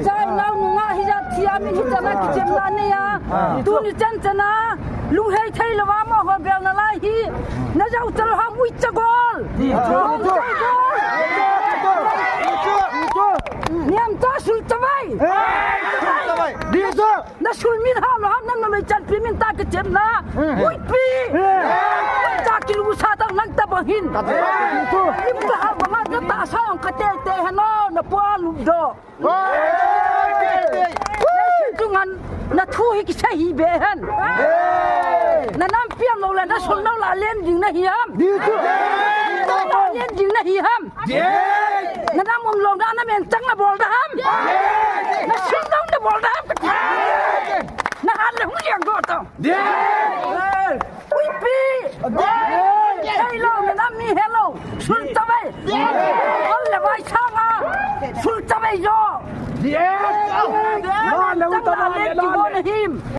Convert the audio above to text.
ใจเราหนุ่งฮิจาที่อามิฮิจานะกิจมันเนี่ยตูนี่จันจนะลุงเฮยไทยละว่ามาหัวเบลนาไลฮีน่าจะอุตส่าห์วิจกอลเนี่ยมตาสุลตะไวดีจ้ะน่าสุลมินฮาลฮะนั่นมันจันพิมินตากเจ็บนะอุ้ยปีจากกิลูซาตังนั่งตะบังหินนี่มันฮาบมาจะตาสาวกระเตะเตะฮะน้อนะปัวลุกดอจุงันน่าทูฮิกิใช่ฮีเบหันน่าน้ำเปียมเราเลยน่าสุลเราละเล่นยิงนะฮิฮัมดีจ้ะเล่นยิงนะฮิฮัมน่าน้ำมุมลงด้านน้ำเอ็นจังนะบอลดามน่าสุลน้ำนะบอลดามน่าฮันเลยหุ่นยังก็ต้องอุ้ยปีเฮ้ยเราน่ามีเฮลโลสุลตะเวอัลเลวายช่างอ่ะสุลตะเวโยจังนะเล่นยิงบอลหิม